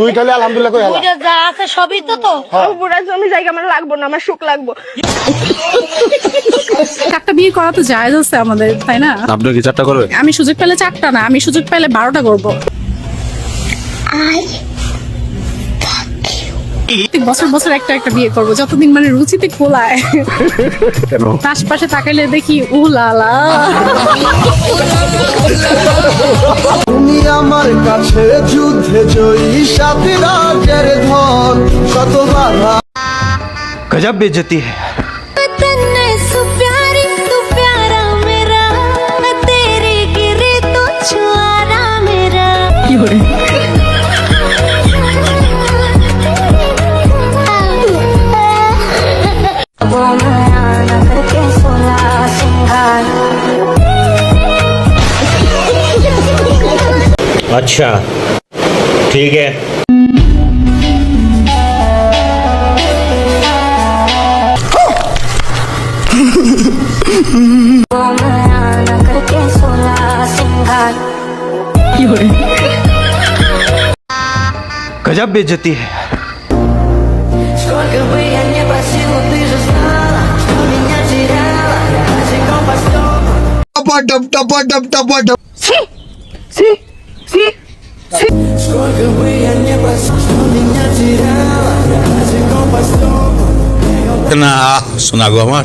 দুইটা হলে আলহামদুলিল্লাহ কই দুইটা যা আছে সবই তো পুরা জমি জায়গা আমার লাগবো না, আমার সুখ লাগবো। চারটা বিয়ে করা তো জায়েজ আছে আমাদের, তাই না? আপনি কি চারটা করবে? আমি সুযোগ পেলে চারটা না, আমি সুযোগ পেলে 12টা করবো। বছর বছর একটা একটা বিয়ে করবো, যতদিন মানে রুচিতে খোলায়। কেন? আশপাশে তাকাইলে দেখি উলালা। তুমি আমার কাছে যুদ্ধে জয়ী সাথী রাজের ধন শত বাধা गजब बेइज्जती है। কি করে? अच्छा ठीक है। কি করে? गजब बेइज्जती है। টপাটপ টপাটপ টপাটপ না শোনা গো আমার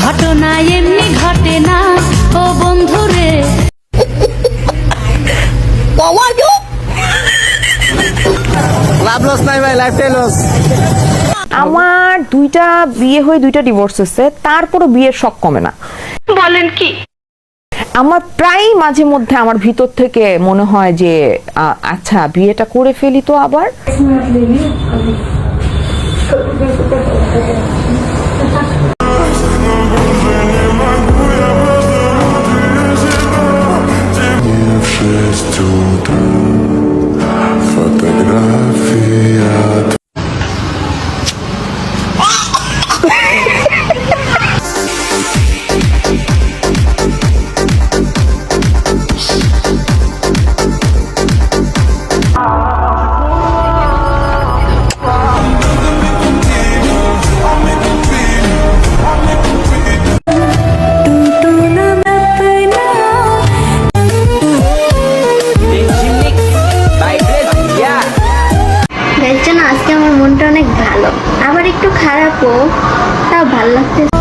ঘটনা এমনি ঘটে না ও বন্ধুরে। আমার দুইটা বিয়ে হয়ে দুইটা ডিভোর্স হচ্ছে, তারপরও বিয়ের শখ কমে না। বলেন কি? আমার প্রায় মাঝে মধ্যে আমার ভিতর থেকে মনে হয় যে আচ্ছা বিয়েটা করে ফেলি তো আবার। আজকে আমার মনটা অনেক ভালো, আবার একটু খারাপও, তাও ভালো লাগতেছে।